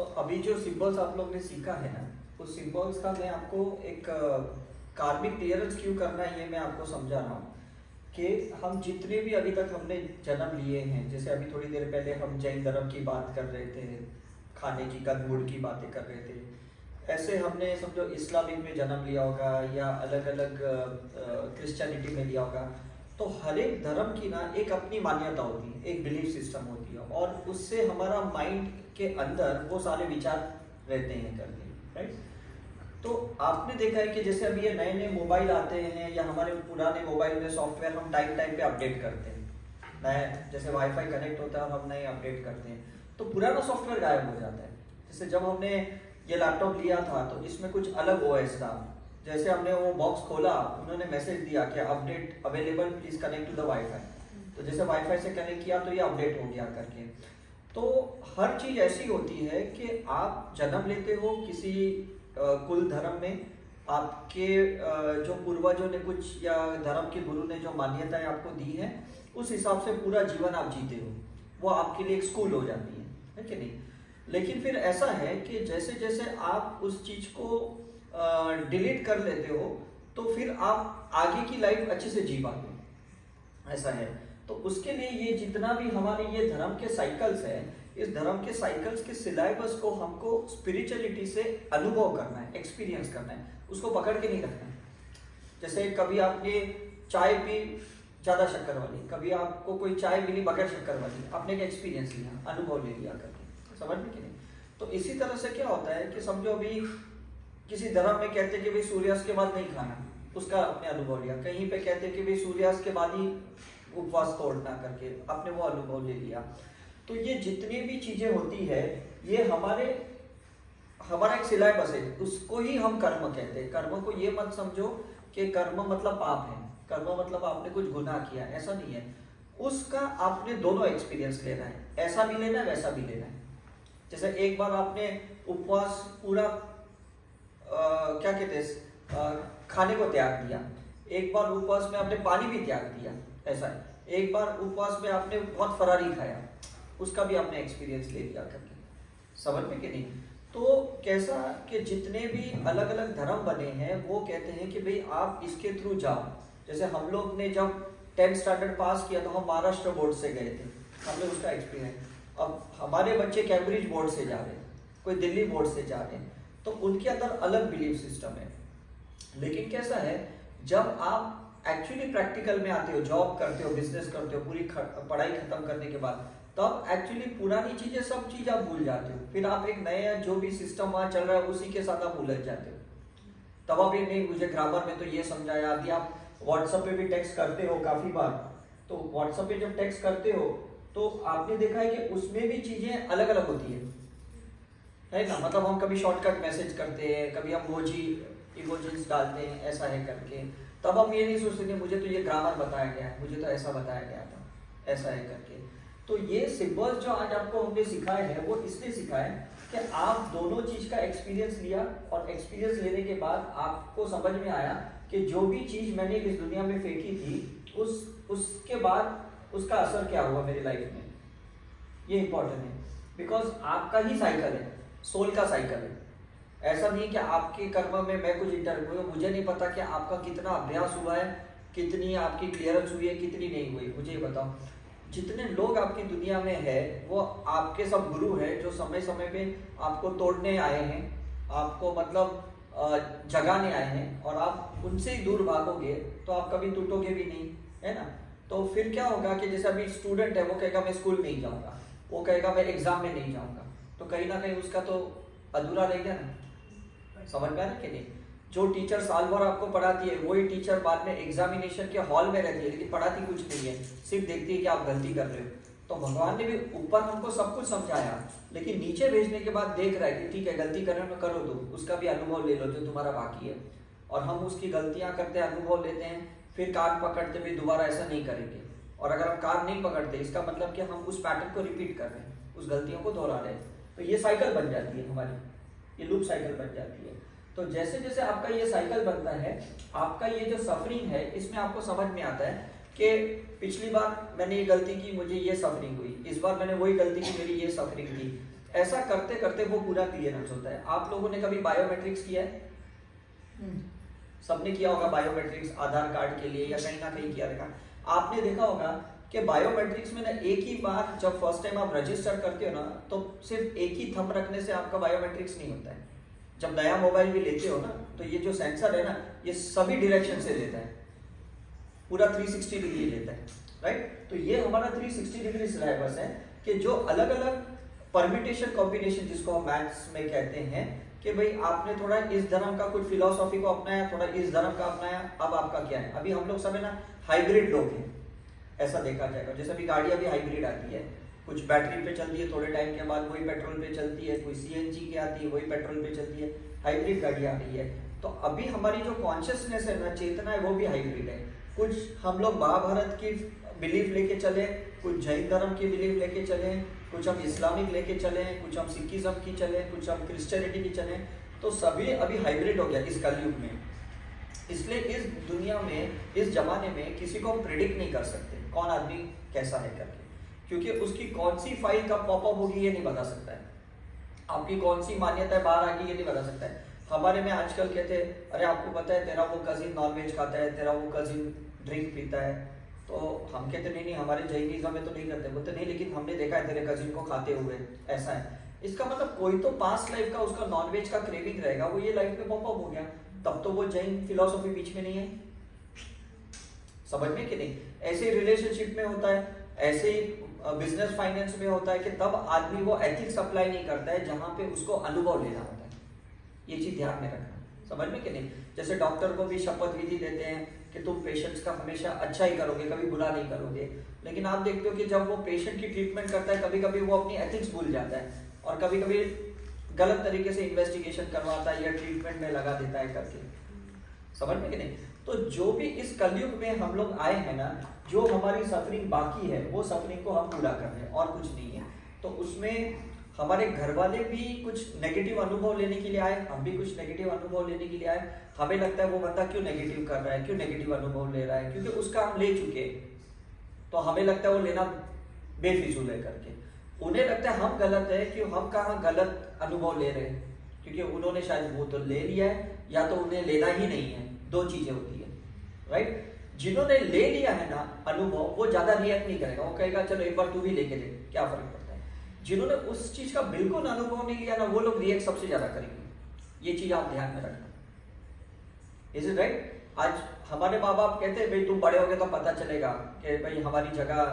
अभी जो सिंबल्स आप लोग ने सीखा है ना, उस सिंबल्स का मैं आपको एक कार्मिक क्लियरेंस क्यों करना है ये मैं आपको समझा रहा हूँ कि हम जितने भी अभी तक हमने जन्म लिए हैं, जैसे अभी थोड़ी देर पहले हम जैन धर्म की बात कर रहे थे, खाने की कंदमूल की बातें कर रहे थे, ऐसे हमने समझो इस्लामिक में जन्म लिया होगा या अलग अलग क्रिश्चियनिटी में लिया होगा। तो हर एक धर्म की ना एक अपनी मान्यता होती है, एक बिलीफ सिस्टम होती है, और उससे हमारा माइंड के अंदर वो सारे विचार रहते हैं करके, राइट। तो आपने देखा है कि जैसे अभी ये नए नए मोबाइल आते हैं या हमारे पुराने मोबाइल में सॉफ्टवेयर हम टाइम टाइम पे अपडेट करते हैं, नया जैसे वाईफाई कनेक्ट होता है और हम नए अपडेट करते हैं, तो पुराना सॉफ्टवेयर गायब हो जाता है। जैसे जब हमने ये लैपटॉप लिया था तो इसमें कुछ अलग ओएस था, जैसे हमने वो बॉक्स खोला उन्होंने मैसेज दिया कि update available, please connect to the wifi. तो जैसे वाईफाई से कनेक्ट किया तो ये अपडेट हो गया करके। तो हर चीज ऐसी होती है कि आप जन्म लेते हो किसी कुल धर्म में, आपके जो पूर्वजों ने कुछ या धर्म के गुरु ने जो मान्यताएं आपको दी हैं उस हिसाब से पूरा जीवन आप जीते हो, वो आपके लिए एक स्कूल हो जाती है कि नहीं। लेकिन फिर ऐसा है कि जैसे जैसे आप उस चीज को डिलीट कर लेते हो तो फिर आप आगे की लाइफ अच्छे से जी पाते हो, ऐसा है। तो उसके लिए ये जितना भी हमारे ये धर्म के साइकिल्स है, इस धर्म के साइकिल्स के सिलेबस को हमको स्पिरिचुअलिटी से अनुभव करना है, एक्सपीरियंस करना है, उसको पकड़ के नहीं रखना है। जैसे कभी आपने चाय पी ज्यादा शक्कर वाली, कभी आपको कोई चाय मिली बगैर शक्कर वाली, आपने एक एक्सपीरियंस लिया, अनुभव ले लिया करके, समझ में कि नहीं। तो इसी तरह से क्या होता है कि समझो अभी किसी धर्म में कहते हैं कि भाई सूर्यास्त के बाद नहीं खाना, उसका आपने अनुभव लिया। कहीं पे कहते हैं कि भाई सूर्यास्त के बाद ही उपवास तोड़ना करके, आपने वो अनुभव ले लिया। तो ये जितनी भी चीजें होती है ये हमारा एक सिलेबस है, उसको ही हम कर्म कहते हैं। कर्म को ये मत समझो कि कर्म मतलब पाप है, कर्म मतलब आपने कुछ गुनाह किया, ऐसा नहीं है। उसका आपने दोनों एक्सपीरियंस लेना है, ऐसा भी लेना है वैसा भी लेना है। जैसे एक बार आपने उपवास पूरा क्या कहते हैं खाने को त्याग दिया, एक बार उपवास में आपने पानी भी त्याग दिया, ऐसा है। एक बार उपवास में आपने बहुत फरारी खाया, उसका भी आपने एक्सपीरियंस ले लिया करके, समझ में कि नहीं। तो कैसा कि जितने भी अलग अलग धर्म बने हैं वो कहते हैं कि भाई आप इसके थ्रू जाओ। जैसे हम लोग ने जब 10th स्टैंडर्ड पास किया तो हम महाराष्ट्र बोर्ड से गए थे, हमने उसका एक्सपीरियंस। अब हमारे बच्चे कैम्ब्रिज बोर्ड से जा रहे हैं, कोई दिल्ली बोर्ड से जा रहे हैं, तो उनके अंदर अलग बिलीफ सिस्टम है। लेकिन कैसा है, जब आप एक्चुअली प्रैक्टिकल में आते हो, जॉब करते हो, बिजनेस करते हो, पूरी पढ़ाई खत्म करने के बाद, तब एक्चुअली पुरानी चीजें सब चीज आप भूल जाते हो। फिर आप एक नया जो भी सिस्टम वहां चल रहा है उसी के साथ आप उलझ जाते हो। तब आप ये नहीं, मुझे ग्रामर में तो ये समझाया। अभी आप व्हाट्सएप पे भी टेक्स्ट करते हो काफी बार, तो व्हाट्सएप पे जब टेक्स्ट करते हो तो आपने देखा है कि उसमें भी चीजें अलग अलग होती है ना। मतलब हम कभी शॉर्टकट मैसेज करते हैं, कभी हम इमोजीज डालते हैं, ऐसा है करके। तब हम ये नहीं सोचते मुझे तो ये ग्रामर बताया गया है, मुझे तो ऐसा बताया गया था, ऐसा है करके। तो ये सिंबल्स जो आज आपको हमने सिखाए हैं वो इसलिए सिखाए कि आप दोनों चीज का एक्सपीरियंस लिया, और एक्सपीरियंस लेने के बाद आपको समझ में आया कि जो भी चीज मैंने इस दुनिया में फेंकी थी उसके बाद उसका असर क्या हुआ मेरी लाइफ में, ये इंपॉर्टेंट है। बिकॉज आपका ही साइकिल है, सोल का साइकिल है। ऐसा नहीं कि आपके कर्म में मैं कुछ इंटरव्यू, मुझे नहीं पता कि आपका कितना अभ्यास हुआ है, कितनी आपकी क्लियरेंस हुई है, कितनी नहीं हुई, मुझे ये बताओ। जितने लोग आपकी दुनिया में है वो आपके सब गुरु हैं जो समय समय पे आपको तोड़ने आए हैं, आपको मतलब जगाने आए हैं, और आप उनसे ही दूर भागोगे तो आप कभी टूटोगे भी नहीं, है ना। तो फिर क्या होगा कि जैसे अभी स्टूडेंट है, वो कहेगा मैं स्कूल नहीं जाऊंगा, वो कहेगा मैं एग्जाम में नहीं जाऊंगा, तो कहीं ना कहीं उसका तो अधूरा रह गया ना, समझ में आ रहा कि नहीं। जो टीचर साल भर आपको पढ़ाती है वही टीचर बाद में एग्जामिनेशन के हॉल में रहती है, लेकिन पढ़ाती कुछ नहीं है, सिर्फ देखती है कि आप गलती कर रहे हो। तो भगवान ने भी ऊपर हमको सब कुछ समझाया, लेकिन नीचे भेजने के बाद देख रहा है कि ठीक है गलती करने में करो, दो उसका भी अनुभव ले लो जो तुम्हारा बाकी है। और हम उसकी गलतियां करते हैं, अनुभव लेते हैं, फिर कान पकड़ते भी दोबारा ऐसा नहीं करेंगे। और अगर हम कान नहीं पकड़ते इसका मतलब कि हम उस पैटर्न को रिपीट कर रहे हैं, उस गलतियों को दोहरा रहे हैं। तो ये साइकिल बन जाती है हमारी, ये लूप साइकिल बन जाती है। तो जैसे जैसे आपका ये साइकिल बनता है, आपका ये जो सफरिंग है इसमें आपको समझ में आता है कि पिछली बार मैंने ये गलती की, मुझे ये सफरिंग हुई, इस बार मैंने वही गलती की, मेरी ये सफरिंग थी। ऐसा करते करते वो पूरा क्लियरेंस होता है। आप लोगों ने कभी बायोमेट्रिक्स किया है? सबने किया होगा बायोमेट्रिक्स, आधार कार्ड के लिए या कहीं ना कहीं किया रहेगा। आपने देखा होगा कि बायोमेट्रिक्स में ना एक ही बार जब फर्स्ट टाइम आप रजिस्टर करते हो ना, तो सिर्फ एक ही थंब रखने से आपका बायोमेट्रिक्स नहीं होता है। जब नया मोबाइल भी लेते हो ना, तो ये जो सेंसर है ना, ये सभी डायरेक्शन से लेता है, पूरा 360 डिग्री लेता है, राइट। तो ये हमारा 360 डिग्री सिलेबस है कि जो अलग अलग परम्यूटेशन कॉम्बिनेशन, जिसको हम मैथ्स में कहते हैं कि भाई आपने थोड़ा इस धर्म का कुछ फिलोसॉफी को अपनाया, थोड़ा इस धर्म का अपनाया, अब आपका क्या है। अभी हम लोग सब है ना हाइब्रिड लोग हैं, ऐसा देखा जाएगा। जैसे अभी गाड़ियां भी हाइब्रिड आती है, कुछ बैटरी पे चलती है, थोड़े टाइम के बाद वही पेट्रोल पे चलती है, कोई सीएनजी की आती है, वही पेट्रोल पे चलती है, हाइब्रिड गाड़ियां आ रही है। तो अभी हमारी जो कॉन्शियसनेस है ना, चेतना है, वो भी हाइब्रिड है। कुछ हम लोग महाभारत की बिलीफ लेके चले, कुछ जैन धर्म की बिलीफ लेके चले, कुछ हम इस्लामिक लेके चले, कुछ हम सिखिज्म की चले, कुछ हम क्रिश्चियनिटी की चले। तो सभी अभी हाइब्रिड हो गया इस कलयुग में। इसलिए इस दुनिया में, इस जमाने में किसी को हम प्रेडिक्ट नहीं कर सकते कौन आदमी कैसा है करके, क्योंकि उसकी कौन सी फाइल कब पॉपअप होगी ये नहीं बता सकता है, आपकी कौन सी मान्यता बाहर आएगी ये नहीं बता सकता है। हमारे में आजकल कहते हैं, अरे आपको पता है तेरा वो कजिन नॉनवेज खाता है, तेरा वो कजिन ड्रिंक पीता है। तो हम कहते नहीं हमारे जैनिज्म में तो नहीं करते। बोलते नहीं, लेकिन हमने देखा है तेरे कजिन को खाते हुए, ऐसा है। इसका मतलब कोई तो पास्ट लाइफ का उसका नॉनवेज का क्रेविंग रहेगा, वो ये लाइफ में पॉपअप हो गया, तब तो वो जैन फिलोसॉफी बीच में नहीं है। समझ में कि नहीं? ऐसे रिलेशनशिप में होता है, ऐसे बिजनेस फाइनेंस में होता है कि तब आदमी वो एथिक्स अप्लाई नहीं करता है जहां पे उसको अनुभव लेना होता है। ये चीज ध्यान में रखना, समझ में कि नहीं? जैसे डॉक्टर को भी शपथ विधि देते हैं कि तुम पेशेंट्स का हमेशा अच्छा ही करोगे, कभी बुरा नहीं करोगे, लेकिन आप देखते हो कि जब वो पेशेंट की ट्रीटमेंट करता है, कभी कभी वो अपनी एथिक्स भूल जाता है और कभी कभी गलत तरीके से इन्वेस्टिगेशन करवाता है या ट्रीटमेंट में लगा देता है करके, समझ में कि नहीं? तो जो भी इस कलयुग में हम लोग आए हैं ना, जो हमारी सफरिंग बाकी है वो सफरिंग को हम पूरा कर रहे हैं और कुछ नहीं है। तो उसमें हमारे घर वाले भी कुछ नेगेटिव अनुभव लेने के लिए आए, हम भी कुछ नेगेटिव अनुभव लेने के लिए आए। हमें लगता है वो बंदा क्यों नेगेटिव कर रहा है, क्यों नेगेटिव अनुभव ले रहा है, क्योंकि उसका हम ले चुके, तो हमें लगता है वो लेना बेफिजूल है करके। उन्हें लगता है हम गलत है कि हम कहाँ गलत अनुभव ले रहे हैं, क्योंकि उन्होंने शायद वो तो ले लिया है या तो उन्हें लेना ही नहीं है, दो चीजें होती है, राइट। जिन्होंने ले लिया है ना अनुभव, वो ज्यादा रिएक्ट नहीं करेगा, वो कहेगा चलो एक बार तू भी लेके दे, क्या फर्क पड़ता है। जिन्होंने उस चीज का बिल्कुल अनुभव नहीं लिया ना, वो लोग रिएक्ट सबसे ज्यादा करेंगे। ये चीज आप ध्यान में रखना, इज इट राइट? आज हमारे माँ बाप कहते हैं भाई तुम बड़े हो गए तो पता चलेगा कि भाई हमारी जगह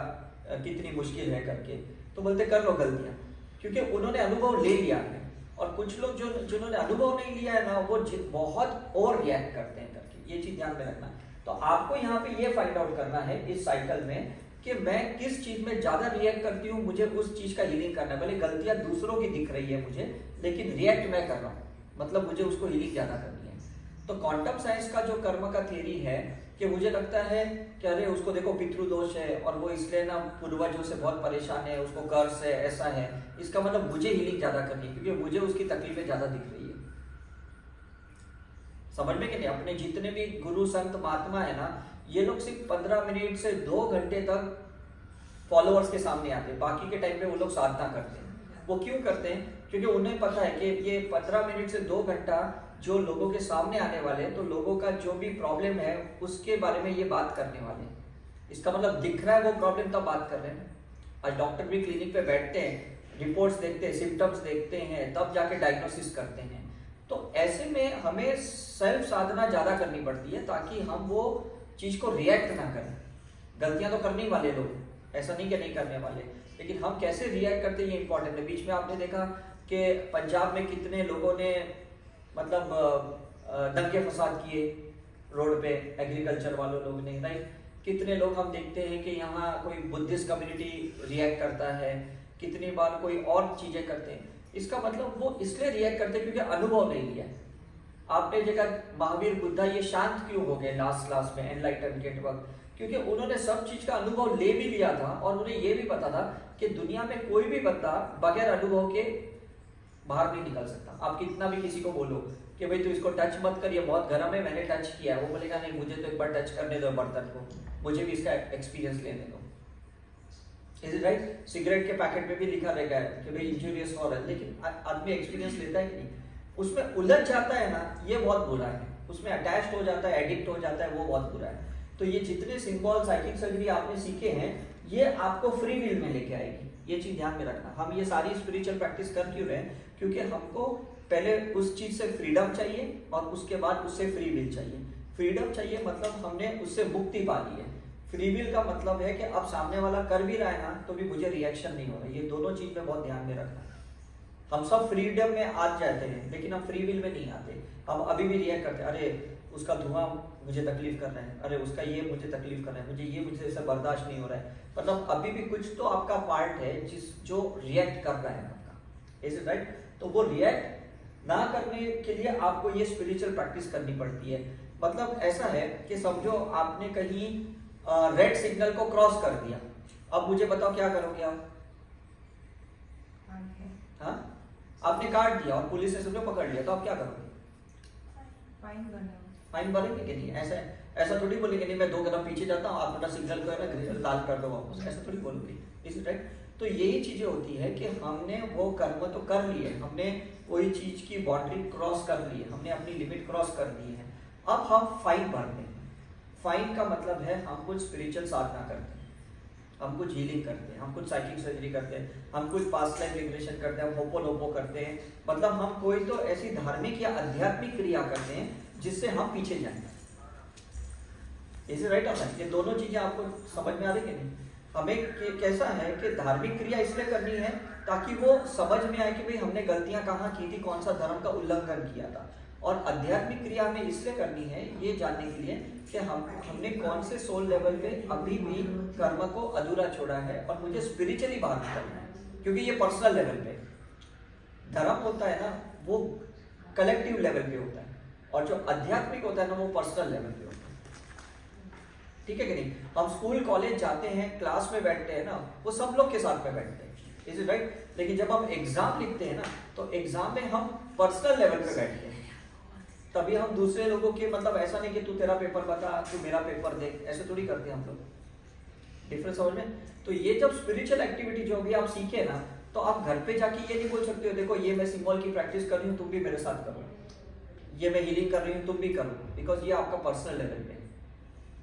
कितनी मुश्किल है करके, तो बोलते कर लो गलतियां, क्योंकि उन्होंने अनुभव ले लिया है। और कुछ लोग जो जिन्होंने अनुभव नहीं लिया है ना, वो बहुत ओवर रिएक्ट करते हैं करके, ये चीज ध्यान में रखना। तो आपको यहाँ पे ये फाइंड आउट करना है इस साइकिल में कि मैं किस चीज में ज्यादा रिएक्ट करती हूँ, मुझे उस चीज का हीलिंग करना है। भले गलतियां दूसरों की दिख रही है मुझे, लेकिन रिएक्ट मैं कर रहा हूँ, मतलब मुझे उसको हीलिंग ज्यादा करनी है। तो क्वांटम साइंस का जो कर्म का थियरी है कि मुझे लगता है कि अरे उसको देखो पितृदोष है और वो इसलिए ना पूर्वजों से बहुत परेशान है, उसको कर्ज है, ऐसा है, इसका मतलब मुझे हीलिंग ज्यादा करनी है क्योंकि मुझे उसकी तकलीफें ज्यादा दिख रही है। समझ में कि नहीं? अपने जितने भी गुरु संत महात्मा है ना, ये लोग सिर्फ 15 मिनट से 2 घंटे तक फॉलोअर्स के सामने आते हैं, बाकी के टाइम पे वो लोग साधना करते हैं। वो क्यों करते हैं? क्योंकि उन्हें पता है कि ये 15 मिनट से 2 घंटा जो लोगों के सामने आने वाले हैं, तो लोगों का जो भी प्रॉब्लम है उसके बारे में ये बात करने वाले हैं। इसका मतलब दिख रहा है वो प्रॉब्लम, तब बात कर रहे हैं। आज डॉक्टर भी क्लिनिक पे बैठते हैं, रिपोर्ट्स देखते हैं, सिम्टम्स देखते हैं, तब जाके डायग्नोसिस करते हैं। तो ऐसे में हमें सेल्फ साधना ज्यादा करनी पड़ती है ताकि हम वो चीज को रिएक्ट ना करें। गलतियां तो करने वाले लोग, ऐसा नहीं कि नहीं करने वाले, लेकिन हम कैसे रिएक्ट करते हैं ये इंपॉर्टेंट है। बीच में आपने देखा कि पंजाब में कितने लोगों ने मतलब दंगे फसाद किए रोड पे, एग्रीकल्चर वालों लोग ने, राइट। कितने लोग हम देखते हैं कि यहाँ कोई बुद्धिस्ट कम्युनिटी रिएक्ट करता है, कितनी बार कोई और चीजें करते हैं। इसका मतलब वो इसलिए रिएक्ट करते हैं क्योंकि अनुभव नहीं लिया। आपने देखा महावीर बुद्धा ये शांत क्यों हो गए लास्ट में एनलाइटनमेंट के वक्त? क्योंकि उन्होंने सब चीज का अनुभव ले भी लिया था और उन्हें ये भी पता था कि दुनिया में कोई भी बंदा बगैर अनुभव के बाहर नहीं निकल सकता। आप कितना भी किसी को बोलो कि भाई तू इसको टच मत कर, ये बहुत गर्म है, मैंने टच किया है, वो बोलेगा नहीं मुझे तो एक बार टच करने दो बर्तन को, मुझे भी इसका एक्सपीरियंस लेने दो। Is it right? सिगरेट के पैकेट में भी लिखा रहेगा कि भाई इंजूरियस फॉर हेल्थ, लेकिन आदमी एक्सपीरियंस लेता है कि नहीं, उसमें उलझ जाता है ना, ये बहुत बुरा है। उसमें अटैच्ड हो जाता है, एडिक्ट हो जाता है, वो बहुत बुरा है। तो ये जितने सिंबल साइकिक सर्जरी आपने सीखे हैं, ये आपको फ्री विल में लेके आएगी, ये चीज ध्यान में रखना। हम ये सारी स्पिरिचुअल प्रैक्टिस कर क्यों रहे हैं? क्योंकि हमको पहले उस चीज से फ्रीडम चाहिए और उसके बाद उससे फ्री विल चाहिए। फ्रीडम चाहिए मतलब हमने उससे मुक्ति पा ली है। फ्री विल का मतलब है कि अब सामने वाला कर भी रहा है ना तो भी मुझे रिएक्शन नहीं हो रहा है। ये दोनों चीज में बहुत ध्यान में रखना। हम सब फ्रीडम में आ जाते हैं लेकिन हम फ्री विल में नहीं आते। हम अभी भी रिएक्ट करते हैं, अरे उसका धुआं मुझे तकलीफ कर रहा है, अरे उसका ये मुझे तकलीफ कर रहा है, मुझे ये मुझे ऐसा बर्दाश्त नहीं हो रहा है। मतलब अभी भी कुछ तो आपका पार्ट है जो रिएक्ट कर रहा है आपका, इज इट राइट? तो वो रिएक्ट ना करने के लिए आपको ये स्पिरिचुअल प्रैक्टिस करनी पड़ती है। मतलब ऐसा है कि समझो आपने कहीं रेड सिग्नल को क्रॉस कर दिया, अब मुझे बताओ क्या करोगे आप? हाँ, आपने काट दिया और पुलिस ने समझो पकड़ लिया, तो आप क्या करोगे? फाइन भरेंगे कि नहीं? ऐसा थोड़ी बोलेंगे नहीं मैं 2 कदम पीछे जाता हूँ, आप अपना सिग्नल को है ना लाल कर दो वापस, ऐसा थोड़ी बोलोगे, इज इट राइट? तो यही चीजें होती है कि हमने वो कर्म तो कर लिए, हमने कोई चीज की बाउंड्री क्रॉस कर ली है, हमने अपनी लिमिट क्रॉस कर दी है। अब हम फाइन भरते हैं। फाइन का मतलब है हम कुछ स्पिरिचुअल साधना करते हैं, हम कुछ हीलिंग करते हैं, हम कुछ साइकिक सर्जरी करते हैं, हम कुछ पास्ट लाइफ रिग्रेशन करते हैं, हम होपोलोपो करते हैं। मतलब हम कोई तो ऐसी धार्मिक या आध्यात्मिक क्रिया करते हैं जिससे हम पीछे जाएं। Is it right? ये दोनों चीजें आपको समझ में आ रही है नहीं? हमें कैसा है कि धार्मिक क्रिया इसलिए करनी है ताकि वो समझ में आए कि भाई हमने गलतियां कहाँ की थी, कौन सा धर्म का उल्लंघन किया था। और आध्यात्मिक क्रिया हमें इसलिए करनी है ये जानने के लिए कि हमने कौन से सोल लेवल पे अभी भी कर्म को अधूरा छोड़ा है और मुझे स्पिरिचुअली बाहर निकलना है। क्योंकि ये पर्सनल लेवल पे धर्म होता है ना, वो कलेक्टिव लेवल पे होता है, और जो आध्यात्मिक होता है ना वो पर्सनल लेवल पे होता है। ठीक है कि नहीं? हम स्कूल कॉलेज जाते हैं, क्लास में बैठते हैं ना, वो सब लोग के साथ में बैठते हैं, इज इट राइट? लेकिन जब हम एग्जाम लिखते हैं ना तो एग्जाम में हम पर्सनल लेवल पे बैठते हैं, तभी हम दूसरे लोगों के मतलब ऐसा नहीं कि तू तेरा पेपर बता, तू मेरा पेपर दे, ऐसे थोड़ी करते हैं हम लोग। डिफरेंस समझ में? तो ये जब स्पिरिचुअल एक्टिविटी जो भी आप सीखे ना, तो आप घर पे जाके ये नहीं बोल सकते हो देखो ये मैं सिंबल की प्रैक्टिस कर रही हूँ तुम भी मेरे साथ करो, ये मैं हीलिंग कर रही हूँ तुम भी करो, बिकॉज ये आपका पर्सनल लेवल पे।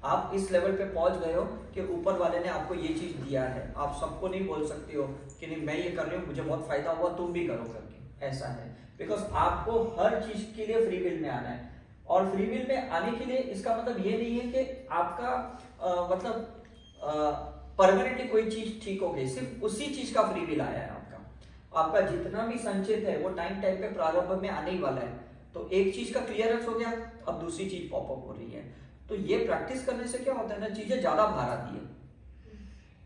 आप इस लेवल पे पहुंच गए हो कि ऊपर वाले ने आपको ये चीज दिया है, आप सबको नहीं बोल सकते हो कि नहीं मैं ये कर रही हूँ मुझे बहुत फायदा हुआ तुम भी करो करके, ऐसा है। बिकॉज आपको हर चीज के लिए फ्री विल में आना है, और फ्री विल में आने के लिए इसका मतलब ये नहीं है कि आपका मतलब परमानेंटली कोई चीज ठीक हो गई, सिर्फ उसी चीज का फ्री विल आया है आपका जितना भी संचित है वो टाइम पे प्रारंभ में आने ही वाला है। तो एक चीज का क्लियरेंस हो गया, अब दूसरी चीज पॉपअप हो रही है। तो ये प्रैक्टिस करने से क्या होता है ना, चीजें ज्यादा बाहर आती है,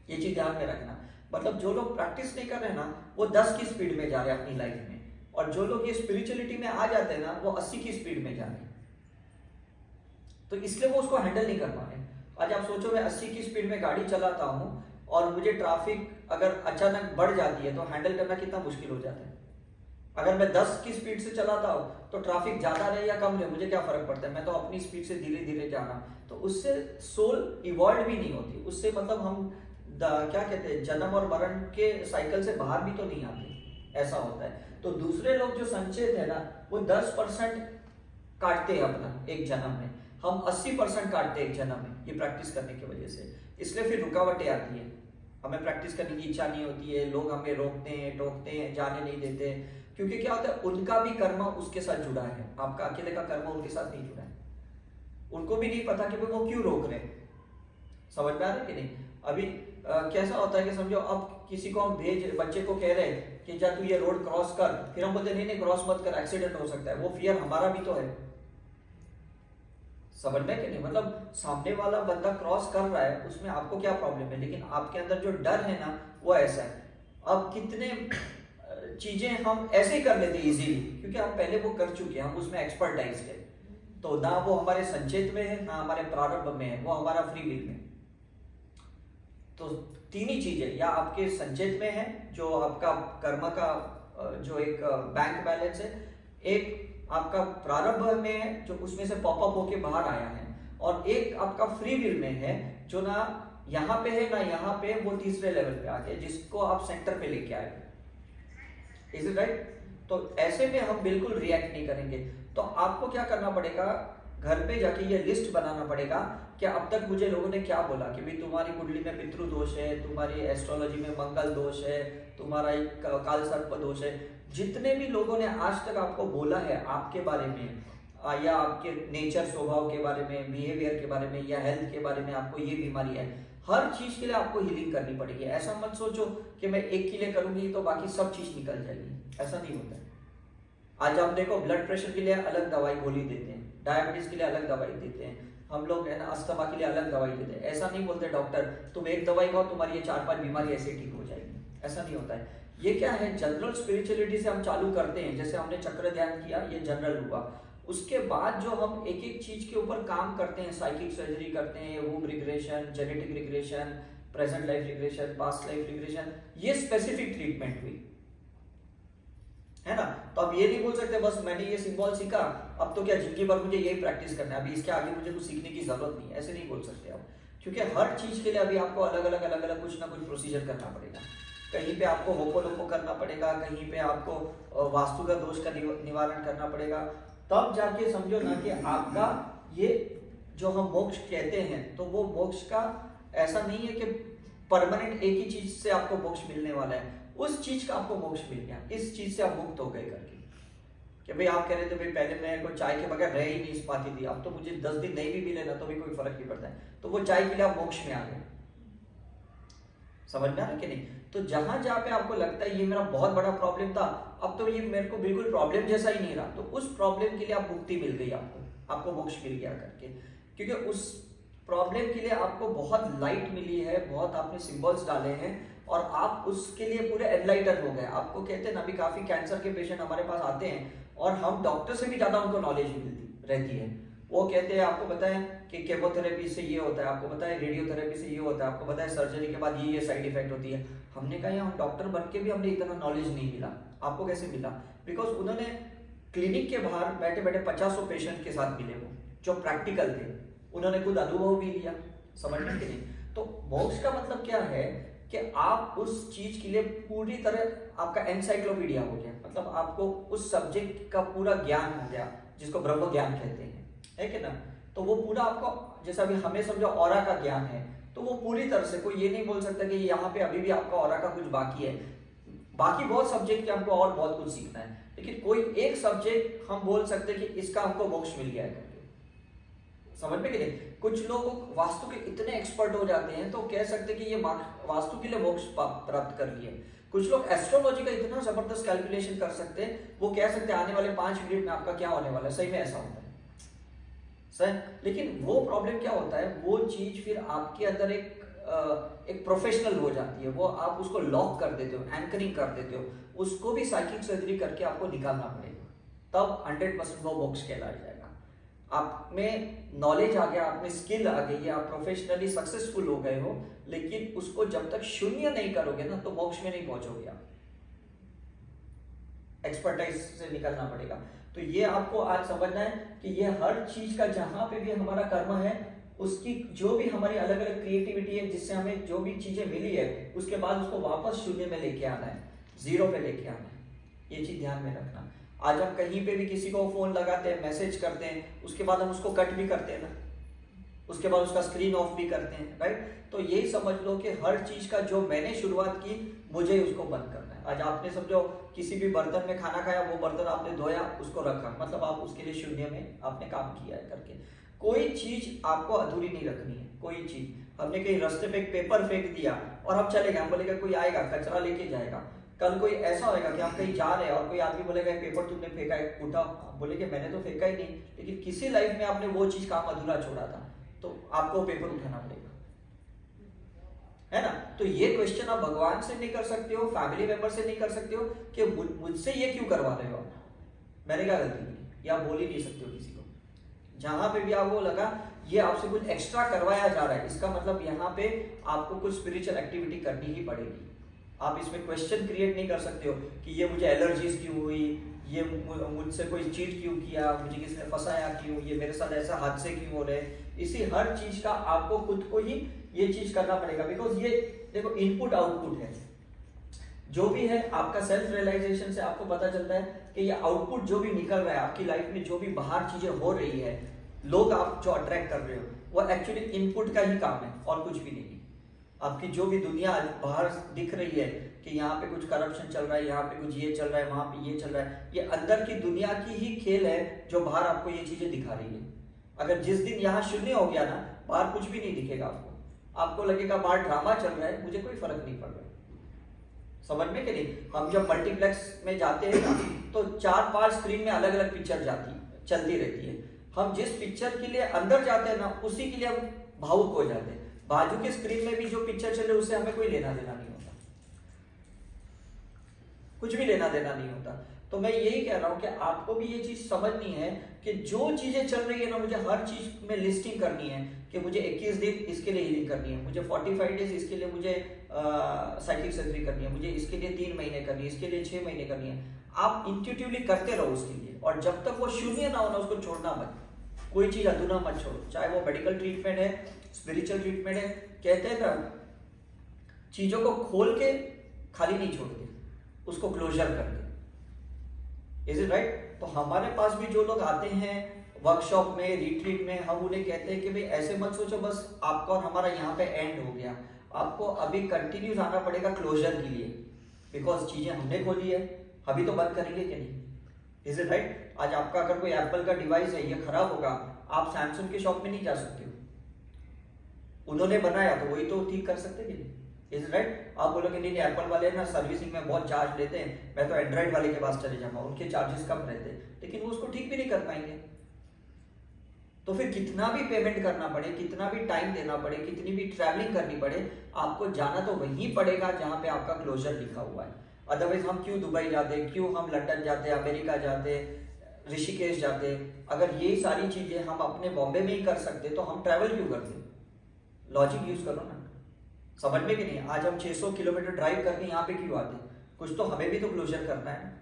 ये चीज ध्यान में रखना। मतलब जो लोग प्रैक्टिस नहीं कर रहे हैं ना वो 10 की स्पीड में जा रहे हैं अपनी लाइफ में, और जो लोग ये स्पिरिचुअलिटी में आ जाते हैं ना वो 80 की स्पीड में जा रहे हैं। तो इसलिए वो उसको हैंडल नहीं कर पा रहे। आज आप सोचो मैं 80 की स्पीड में गाड़ी चलाता हूँ और मुझे ट्रैफिक अगर अचानक बढ़ जाती है तो हैंडल करना कितना मुश्किल हो जाता है। अगर मैं 10 की स्पीड से चलाता हूँ तो ट्रैफिक ज्यादा रहे या कम रहे मुझे क्या फर्क पड़ता है, मैं तो अपनी स्पीड से धीरे धीरे जाना। तो उससे सोल इवॉल्व भी नहीं होती, उससे मतलब हम क्या कहते हैं जन्म और मरण के साइकिल से बाहर भी तो नहीं आते, ऐसा होता है। तो दूसरे लोग जो संचेत है ना वो 10% काटते हैं अपना एक जन्म में, हम 80% काटते हैं एक जन्म में, ये प्रैक्टिस करने की वजह से। इसलिए फिर रुकावटें आती है, हमें प्रैक्टिस करने की इच्छा नहीं होती है, लोग हमें रोकते हैं टोकते हैं, जाने नहीं देते, क्योंकि क्या होता है उनका भी कर्म उसके साथ जुड़ा है, आपका अकेले का कर्म उनके साथ नहीं जुड़ा है। उनको भी नहीं पता कि वो क्यों रोक रहे हैं, समझ में आ रहा है कि नहीं? अभी कैसा होता है कि समझो अब किसी को हम बच्चे को कह रहे हैं कि जा तू ये रोड क्रॉस कर, फिर हम बोलते नहीं क्रॉस मत कर एक्सीडेंट हो सकता है, वो फियर हमारा भी तो है, समझ में कि नहीं? मतलब सामने वाला बंदा क्रॉस कर रहा है उसमें आपको क्या प्रॉब्लम है, लेकिन आपके अंदर जो डर है ना वो ऐसा है। अब कितने चीजें हम ऐसे ही कर लेते हैं इजीली, क्योंकि हम पहले वो कर चुके हैं, हम उसमें एक्सपर्टाइज है। तो ना वो हमारे संचेत में है ना हमारे प्रारंभ में है, वो हमारा फ्री विल में। तो तीन ही चीजें, या आपके संचेत में है जो आपका कर्म का जो एक बैंक बैलेंस है, एक आपका प्रारंभ में है जो उसमें से पॉपअप होके बाहर आया है, और एक आपका फ्री विल में है जो ना यहाँ पे है ना यहाँ पे, वो तीसरे लेवल पे आ गया जिसको आप सेंटर पे लेके आए। Is it right? तो ऐसे में हम बिल्कुल रिएक्ट नहीं करेंगे। तो आपको क्या करना पड़ेगा, घर पे जाके ये लिस्ट बनाना पड़ेगा कि अब तक मुझे लोगों ने क्या बोला कि भाई तुम्हारी कुंडली में पितृ दोष है, तुम्हारी एस्ट्रोलॉजी में मंगल दोष है, तुम्हारा एक काल सर्प दोष है। जितने भी लोगों ने आज तक आपको बोला है आपके बारे में, या आपके नेचर स्वभाव के बारे में, बिहेवियर के बारे में, या हेल्थ के बारे में, आपको ये बीमारी है, हर चीज के लिए आपको हीलिंग करनी पड़ेगी। ऐसा मत सोचो कि मैं एक के लिए करूंगी तो बाकी सब चीज निकल जाएगी, ऐसा नहीं होता है। आज आप देखो ब्लड प्रेशर के लिए अलग दवाई गोली देते हैं, डायबिटीज के लिए अलग दवाई देते हैं, हम लोग है ना अस्थमा के लिए अलग दवाई देते हैं। ऐसा नहीं बोलते डॉक्टर तुम एक दवाई खाओ तुम्हारी ये 4-5 बीमारी ऐसे ठीक हो जाएगी, ऐसा नहीं होता है। ये क्या है, जनरल स्पिरिचुअलिटी से हम चालू करते हैं, जैसे हमने चक्र ध्यान किया, ये जनरल हुआ। उसके बाद जो हम एक एक चीज के ऊपर काम करते हैं, साइकिक सर्जरी करते हैं, womb regression, genetic regression, present life regression, past life regression, ये स्पेसिफिक ट्रीटमेंट हुई है ना। तो अब ये नहीं बोल सकते बस मैंने ये सिंबल सीखा अब तो क्या जिंदगी भर मुझे यही प्रैक्टिस करना है, अभी इसके आगे मुझे कुछ सीखने की जरूरत नहीं है, ऐसे नहीं बोल सकते आप। क्योंकि हर चीज के लिए अभी आपको अलग अलग कुछ ना कुछ प्रोसीजर करना पड़ेगा। कहीं पे आपको होपोलोपो करना पड़ेगा, कहीं पे आपको वास्तु का दोष का निवारण करना पड़ेगा, तब जाके समझो ना कि आपका ये जो हम मोक्ष कहते हैं, तो वो मोक्ष का ऐसा नहीं है कि परमानेंट एक ही चीज से आपको मोक्ष मिलने वाला है। उस चीज का आपको मोक्ष मिल गया, इस चीज से आप मुक्त हो गए करके। कि भाई आप कह रहे थे भाई पहले मैं कोई चाय के बगैर रह ही नहीं पाती थी, अब तो मुझे 10 दिन नहीं भी मिले ना तो भी कोई फर्क नहीं पड़ता है, तो वो चाय के लिए आप मोक्ष में आ गए। समझ में आ रहा कि नहीं? तो जहां जहां पे आपको लगता है ये मेरा बहुत बड़ा प्रॉब्लम था, अब तो ये मेरे को बिल्कुल प्रॉब्लम जैसा ही नहीं रहा, तो उस प्रॉब्लम के लिए आप मुक्ति मिल गई, आपको मोक्ष मिल गया करके। क्योंकि उस प्रॉब्लम के लिए आपको बहुत लाइट मिली है, बहुत आपने सिंबल्स डाले हैं और आप उसके लिए पूरे एनलाइटन हो गए। आपको कहते हैं ना, अभी काफी कैंसर के पेशेंट हमारे पास आते हैं और हम डॉक्टर से भी ज्यादा उनको नॉलेज मिलती रहती है। वो कहते हैं आपको बताएं कि केमोथेरेपी से ये होता है, आपको पता है रेडियोथेरेपी से ये होता है, आपको पता है सर्जरी के बाद ये साइड इफेक्ट होती है। हमने कहा हम डॉक्टर बन के भी हमने इतना नॉलेज नहीं मिला। आपको कैसे मिला? बिकॉज उन्होंने क्लिनिक के बाहर बैठे बैठे 50 पेशेंट के साथ मिले, वो जो प्रैक्टिकल थे, उन्होंने खुद अनुभव भी लिया। समझने के लिए तो मोक्ष का मतलब क्या है कि आप उस चीज के लिए पूरी तरह आपका एनसाइक्लोपीडिया हो गया, मतलब आपको उस सब्जेक्ट का पूरा ज्ञान हो गया, जिसको ब्रह्म ज्ञान कहते हैं, है कि ना। तो वो पूरा आपको, जैसा अभी हमें समझो ऑरा का ज्ञान है, तो वो पूरी तरह से, कोई ये नहीं बोल सकता कि यहाँ पे अभी भी आपका ऑरा का कुछ बाकी है। बाकी बहुत सब्जेक्ट के हमको और बहुत कुछ सीखना है, लेकिन कोई एक सब्जेक्ट हम बोल सकते हैं कि इसका हमको मोक्ष मिल गया है। समझ में कि नहीं? कुछ लोग वास्तु के इतने एक्सपर्ट हो जाते हैं तो कह सकते हैं कि ये वास्तु के लिए मोक्ष प्राप्त कर लिए। कुछ लोग एस्ट्रोलॉजी का इतना जबरदस्त कैलकुलेशन कर सकते हैं, वो कह सकते हैं आने वाले 5 मिनट में आपका क्या होने वाला है। सही में ऐसा होता है सर, लेकिन वो प्रॉब्लम क्या होता है, वो चीज फिर आपके अंदर एक प्रोफेशनल हो जाती है, वो आप उसको लॉक कर देते हो, एंकरिंग कर देते हो, उसको भी साइकिक सर्जरी करके आपको निकालना पड़ेगा, तब 100% वो मोक्ष कहलाया जाएगा। आप में नॉलेज आ गया, आप में स्किल आ गई है, आप प्रोफेशनली सक्सेसफुल हो गए हो, लेकिन उसको जब तक शून्य नहीं करोगे ना तो मोक्ष में नहीं पहुंचोगे आप। एक्सपर्टाइज से निकलना पड़ेगा। तो ये आपको आज समझना है कि ये हर चीज का जहां पे भी हमारा कर्म है, उसकी जो भी हमारी अलग अलग क्रिएटिविटी है, जिससे हमें जो भी चीजें मिली है, उसके बाद उसको वापस शून्य में लेके आना है, जीरो पे लेके आना है। ये चीज ध्यान में रखना। आज हम कहीं पे भी किसी को फोन लगाते हैं, मैसेज करते हैं, उसके बाद हम उसको कट भी करते हैं ना, उसके बाद उसका स्क्रीन ऑफ भी करते हैं, राइट। तो यही समझ लो कि हर चीज का जो मैंने शुरुआत की, मुझे उसको बंद करना है। आज आपने समझो किसी भी बर्तन में खाना खाया, वो बर्तन आपने धोया, उसको रखा, मतलब आप उसके लिए शून्य में आपने काम किया है करके। कोई चीज आपको अधूरी नहीं रखनी है, कोई चीज। हमने कहीं रास्ते पे एक पेपर फेंक दिया और हम चले गए, हम बोलेगा कोई आएगा कचरा लेके जाएगा। कल कोई ऐसा होगा कि हम कहीं जा रहे हैं और कोई आदमी बोलेगा पेपर तुमने फेंका है, उठा, बोलेगे मैंने तो फेंका ही नहीं, लेकिन किसी लाइफ में आपने वो चीज काम अधूरा छोड़ा था, तो आपको पेपर उठाना पड़ेगा, है ना। तो ये क्वेश्चन आप भगवान से नहीं कर सकते हो, फैमिली मेंबर से नहीं कर सकते हो कि मुझसे ये क्यों करवा रहे हो, मैंने क्या गलती की, या बोल ही नहीं सकते हो किसी को। जहां पे भी आपको लगा ये आपसे कुछ एक्स्ट्रा करवाया जा रहा है, इसका मतलब यहाँ पे आपको कुछ स्पिरिचुअल एक्टिविटी करनी ही पड़ेगी। आप इसमें क्वेश्चन क्रिएट नहीं कर सकते हो कि ये मुझे एलर्जीज क्यों हुई, ये मुझसे कोई चीट क्यों किया, मुझे किसने फंसाया क्यों, ये मेरे साथ ऐसा हादसे क्यों हो रहे। इसी हर चीज का आपको खुद को ही ये चीज करना पड़ेगा, बिकॉज ये देखो इनपुट आउटपुट है, जो भी है आपका सेल्फ रियलाइजेशन से आपको पता चलता है कि ये आउटपुट जो भी निकल रहा है आपकी लाइफ में, जो भी बाहर चीजें हो रही है, लोग आप जो अट्रैक्ट कर रहे हो, वो एक्चुअली इनपुट का ही काम है और कुछ भी नहीं है। आपकी जो भी दुनिया बाहर दिख रही है कि यहाँ पे कुछ करप्शन चल रहा है, यहाँ पे कुछ ये चल रहा है, वहां पे ये चल रहा है, ये अंदर की दुनिया की ही खेल है जो बाहर आपको ये चीजें दिखा रही है। अगर जिस दिन यहाँ शून्य हो गया ना, बाहर कुछ भी नहीं दिखेगा आपको लगेगा बाहर ड्रामा चल रहा है, मुझे कोई फर्क नहीं पड़ रहा। समझ में कि नहीं? हम जब मल्टीप्लेक्स में जाते हैं ना, तो 4-5 स्क्रीन में अलग अलग पिक्चर चलती रहती है। हम जिस पिक्चर के लिए अंदर जाते हैं ना, उसी के लिए हम भावुक हो जाते हैं। बाजू के स्क्रीन में भी जो पिक्चर चले उससे हमें कोई लेना देना नहीं होता, कुछ भी लेना देना नहीं होता। तो मैं यही कह रहा हूं कि आपको भी ये चीज समझनी है कि जो चीजें चल रही है ना, मुझे हर चीज में लिस्टिंग करनी है कि मुझे 21 दिन इसके लिए हीलिंग करनी है, मुझे 45 डेज इसके लिए मुझे साइकिक सर्जरी करनी है, मुझे इसके लिए 3 महीने करनी है, इसके लिए 6 महीने करनी है। आप इंट्यूटिवली करते रहो उसके लिए, और जब तक वो शून्य ना हो ना, उसको छोड़ना मत, कोई चीज अधूरा मत छोड़ो, चाहे वो मेडिकल ट्रीटमेंट है, स्पिरिचुअल ट्रीटमेंट है। कहते हैं ना, चीजों को खोल के खाली नहीं छोड़ते, उसको क्लोजर कर दे। Is it right? तो हमारे पास भी जो लोग आते हैं वर्कशॉप में, रिट्रीट में, हम उन्हें कहते हैं कि भाई ऐसे मत सोचो बस आपका और हमारा यहाँ पे एंड हो गया, आपको अभी कंटिन्यूस आना पड़ेगा क्लोजर के लिए, बिकॉज चीजें हमने खोली है, अभी तो बंद करेंगे कि नहीं? Is it right? आज आपका अगर कोई एप्पल का डिवाइस है, ये खराब होगा, आप सैमसंग के शॉप में नहीं जा सकते हो, उन्होंने बनाया तो वही तो ठीक कर सकते कि नहीं? Is right? आप बोलोगे नहीं एप्पल वाले ना सर्विसिंग में बहुत चार्ज लेते हैं, मैं तो एंड्रॉइड वाले के पास चले जाऊंगा, उनके चार्जेस कम रहते हैं, लेकिन वो उसको ठीक भी नहीं कर पाएंगे। तो फिर कितना भी पेमेंट करना पड़े, कितना भी टाइम देना पड़े, कितनी भी ट्रैवलिंग करनी पड़े, आपको जाना तो वहीं पड़ेगा जहां पे आपका क्लोजर लिखा हुआ है। अदरवाइज हम क्यों दुबई जाते, क्यों हम लंदन जाते, अमेरिका जाते, ऋषिकेश जाते? अगर ये सारी चीजें हम अपने बॉम्बे में ही कर सकते तो हम ट्रैवल क्यों करते? लॉजिक यूज करो ना, समझ में कि नहीं? आज हम 600 किलोमीटर ड्राइव करके यहाँ पे क्यों आते? कुछ तो हमें भी तो क्लोजर करना है।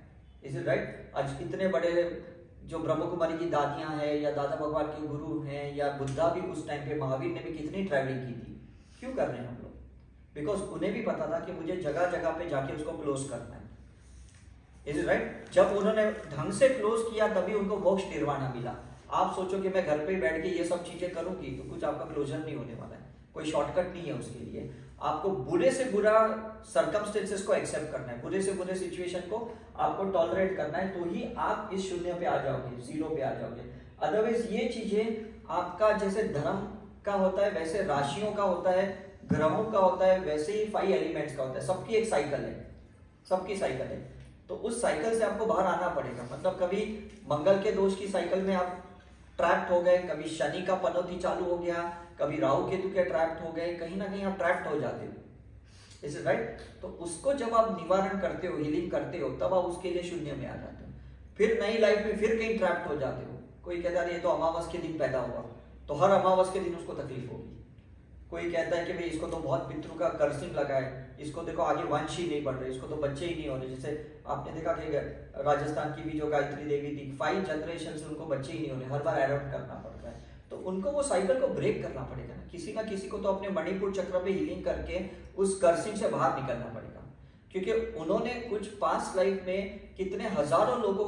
Is it right? आज इतने बड़े जो ब्रह्म कुमारी की दादियां हैं, या दादा भगवान के गुरु हैं, या बुद्धा भी उस टाइम पे, महावीर ने भी कितनी ट्रैवलिंग की थी, क्यों कर रहे हैं हम लोग? बिकॉज उन्हें भी पता था कि मुझे जगह जगह पे जाके उसको क्लोज करना है। Is it right? जब उन्होंने ढंग से क्लोज किया तभी उनको मोक्ष निर्वाणा मिला। आप सोचो कि मैं घर पे बैठ के ये सब चीजें करूंगी तो कुछ आपका क्लोजर नहीं होने वाला है, कोई शॉर्टकट नहीं है उसके लिए। आपको बुरे से बुरा सर्कमस्टेंसेस को एक्सेप्ट करना है, बुरे से बुरे सिचुएशन को आपको टॉलरेट करना है, तो ही आप इस शून्य पे आ जाओगे, जीरो पे आ जाओगे। अदरवाइज ये चीजें आपका जैसे धर्म का होता है, वैसे राशियों का होता है, ग्रहों का होता है, वैसे ही 5 एलिमेंट्स का होता है। सबकी एक साइकिल है, सबकी साइकिल है, तो उस साइकिल से आपको बाहर आना पड़ेगा। मतलब कभी मंगल के दोष की साइकिल में आप ट्रैप्ड हो गए, कभी शनि का पनौती चालू हो गया, कभी राहु केतु के ट्रैप्ड हो गए, कहीं ना कहीं आप ट्रैप्ड हो जाते हो। Is it right? तो उसको जब आप निवारण करते हो, हीलिंग करते हो, तब आप उसके लिए शून्य में आ जाते हो। फिर नई लाइफ में फिर कहीं ट्रैप्ड हो जाते हो। कोई कहता है ये तो अमावस के दिन पैदा हुआ, तो हर अमावस के दिन उसको तकलीफ होगी। कोई कहता है कि भाई इसको तो बहुत पितरों का कर्सिंग लगा है, इसको देखो आगे वंश ही नहीं बढ़ रहे, इसको तो बच्चे ही नहीं हो रहे। जैसे आपने देखा कि राजस्थान की भी जो गायत्री देवी थी, 5 जनरेशन से उनको बच्चे ही नहीं हो रहे, हर बार एडॉप्ट करना पड़ता है। तो उनको वो साइकिल को ब्रेक करना पड़ेगा ना किसी को तो अपने मणिपुर चक्र पे हीलिंग करके उस कर्सिंग से बाहर निकलना पड़ेगा। क्योंकि उन्होंने कुछ पास्ट लाइफ में कितने हजारों लोगों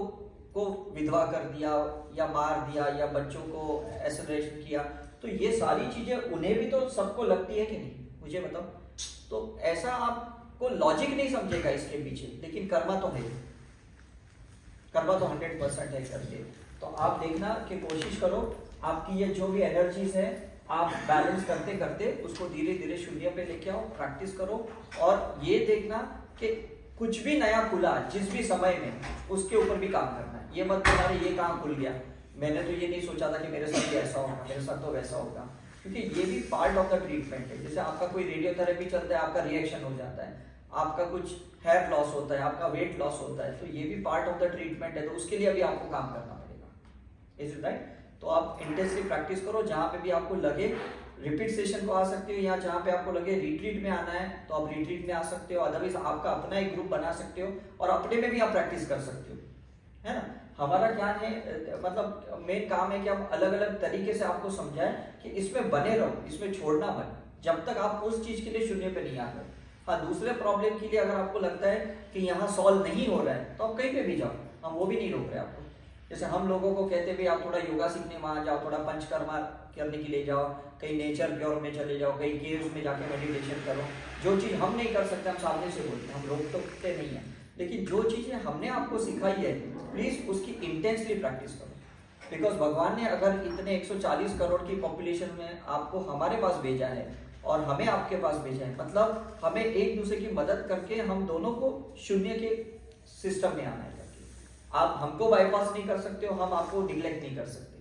को विधवा कर दिया, या मार दिया, या बच्चों को एसिडरेशन किया। तो ये सारी चीजें उन्हें भी तो सबको लगती है कि नहीं? मुझे बताओ। तो ऐसा आपको लॉजिक नहीं समझेगा इसके पीछे, लेकिन कर्मा तो है, कर्मा तो 100% है करके। तो आप देखना कि कोशिश करो आपकी ये जो भी एनर्जीज है आप बैलेंस करते करते उसको धीरे धीरे शून्य पे लेके आओ, प्रैक्टिस करो। और ये देखना कि कुछ भी नया खुला जिस भी समय में, उसके ऊपर भी काम करना है। ये मत बोला ये कहाँ खुल गया, मैंने तो ये नहीं सोचा था कि मेरे साथ भी ऐसा होगा, मेरे साथ तो वैसा होगा। क्योंकि ये भी पार्ट ऑफ द ट्रीटमेंट है। जैसे आपका कोई रेडियोथेरेपी चलता है, आपका रिएक्शन हो जाता है, आपका कुछ हेयर लॉस होता है, आपका वेट लॉस होता है, तो ये भी पार्ट ऑफ द ट्रीटमेंट है। तो उसके लिए भी आपको काम करना पड़ेगा। Is it right? तो आप इंटेंसिव प्रैक्टिस करो, जहां पे भी आपको लगे रिपीट सेशन को आ सकते हो, या जहां पे आपको लगे रिट्रीट में आना है तो आप रिट्रीट में आ सकते हो। अदरवाइज आपका अपना एक ग्रुप बना सकते हो और अपने में भी आप प्रैक्टिस कर सकते हो, है ना। हमारा क्या है, मतलब मेन काम है कि हम अलग अलग तरीके से आपको समझाएं कि इसमें बने रहो, इसमें छोड़ना मत। जब तक आप उस चीज के लिए शून्य पे नहीं आ गए। हाँ, दूसरे प्रॉब्लम के लिए अगर आपको लगता है कि यहाँ सॉल्व नहीं हो रहा है तो आप कहीं पे भी जाओ, हम वो भी नहीं रोक रहे आपको। जैसे हम लोगों को कहते हैं आप थोड़ा योगा सीखने वहाँ जाओ, थोड़ा पंचकर्मा करने के लिए जाओ, कहीं नेचर प्योर में चले जाओ, कहीं केव्स में जाके मेडिटेशन करो। जो चीज़ हम नहीं कर सकते हम सामने से बोलते हैं, हम रोक टोकते नहीं हैं, लेकिन जो चीज़ें हमने आपको सिखाई है प्लीज़ उसकी इंटेंसली प्रैक्टिस करो। बिकॉज भगवान ने अगर इतने 140 करोड़ की पॉपुलेशन में आपको हमारे पास भेजा है और हमें आपके पास भेजा है, मतलब हमें एक दूसरे की मदद करके हम दोनों को शून्य के सिस्टम में आना है। आप हमको बाईपास नहीं कर सकते हो, हम आपको निग्लेक्ट नहीं कर सकते।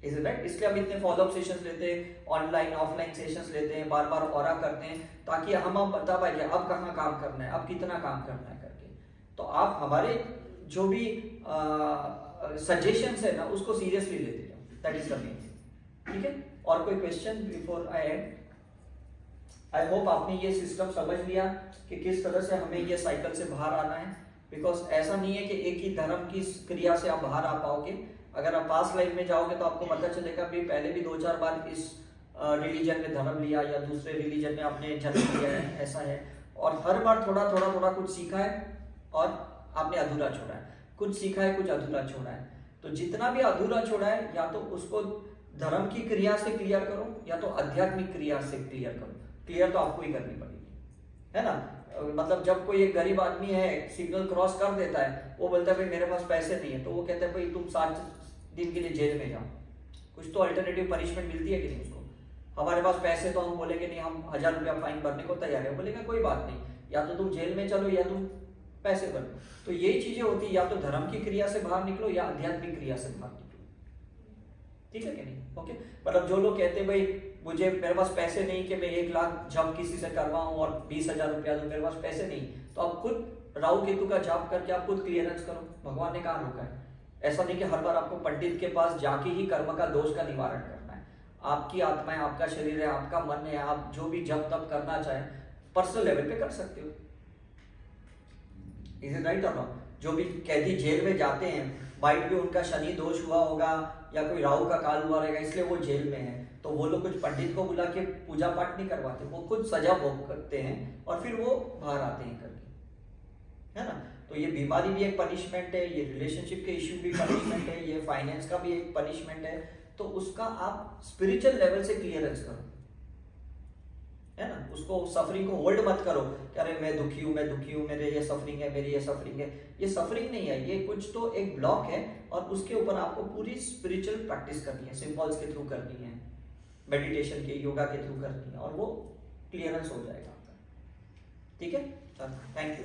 Is it right? इसलिए हम इतने फॉलोअप सेशंस लेते हैं, ऑनलाइन ऑफलाइन सेशंस लेते हैं, बार बार ऑरा करते हैं, ताकि हम बता पाए अब कहाँ काम करना है, अब कितना काम करना है करके। तो आप हमारे जो भी सजेशंस है ना उसको सीरियसली लेते जाओ, that is the main thing. ठीक है, और कोई question before I and? I hope आपने ये सिस्टम समझ लिया कि किस तरह से हमें ये साइकिल से बाहर आना है। बिकॉज ऐसा नहीं है कि एक ही धर्म की क्रिया से आप बाहर आ पाओगे। अगर आप पास्ट लाइफ में जाओगे तो आपको पता चलेगा भी पहले भी 2-4 बार इस रिलीजन में धर्म लिया या दूसरे रिलीजन में आपने जन्म लिया है, ऐसा है। और हर बार थोड़ा थोड़ा थोड़ा कुछ सीखा है और आपने अधूरा छोड़ा है, कुछ सीखा है कुछ अधूरा छोड़ा है। तो जितना भी अधूरा छोड़ा है या तो उसको धर्म की क्रिया से क्लियर करो या तो आध्यात्मिक क्रिया से क्लियर करो। क्लियर तो आपको ही करनी पड़ेगी, है ना। मतलब जब कोई एक गरीब आदमी है सिग्नल क्रॉस कर देता है, वो बोलता है भाई मेरे पास पैसे नहीं है, तो वो कहता है भाई तुम 7 दिन के लिए जेल में जाओ। कुछ तो अल्टरनेटिव पनिशमेंट मिलती है कि नहीं उसको? हमारे पास पैसे तो हम बोलेंगे नहीं, हम 1000 रुपया फाइन भरने को तैयार है, बोलेगा कोई बात नहीं, या तो तुम जेल में चलो या तुम पैसे भरो। तो यही चीजें होती है, या तो धर्म की क्रिया से बाहर निकलो या आध्यात्मिक क्रिया से बाहर निकलो। ठीक है कि नहीं? ओके। मतलब जो लोग कहते हैं भाई मुझे मेरे पास पैसे नहीं कि मैं 1 लाख जप किसी से करवाऊं और 20,000 रुपया दूं, मेरे पास पैसे नहीं, तो आप खुद राहु केतु का जाप करके आप खुद क्लियरेंस करो। भगवान ने कहा रोका है? ऐसा नहीं कि हर बार आपको पंडित के पास जाके ही कर्म का दोष का निवारण करना है। आपकी आत्मा है, आपका शरीर है, आपका मन है, आप जो भी जप तप करना चाहें पर्सनल लेवल पे कर सकते हो। इज इट राइट और नॉट? जो भी कैदी जेल में जाते हैं, माइट भी उनका शनि दोष हुआ होगा या कोई राहु का काल हुआ रहेगा, इसलिए वो जेल में है, तो वो लोग कुछ पंडित को बुला के पूजा पाठ नहीं करवाते, वो खुद सजा भोग करते हैं और फिर वो बाहर आते हैं करके, है ना। तो ये बीमारी भी एक पनिशमेंट है, ये रिलेशनशिप के इश्यू भी पनिशमेंट है, ये फाइनेंस का भी एक पनिशमेंट है। तो उसका आप स्पिरिचुअल लेवल से क्लियरेंस करो, है ना। उसको सफरिंग को होल्ड मत करो कि अरे मैं दुखी हूँ, मेरे ये सफरिंग है, मेरी ये सफरिंग है। ये सफरिंग नहीं है, ये कुछ तो एक ब्लॉक है और उसके ऊपर आपको पूरी स्पिरिचुअल प्रैक्टिस करनी है, सिंबल्स के थ्रू करनी है, मेडिटेशन के, योगा के थ्रू करनी है, और वो क्लियरेंस हो जाएगा आपका। ठीक है, थैंक यू।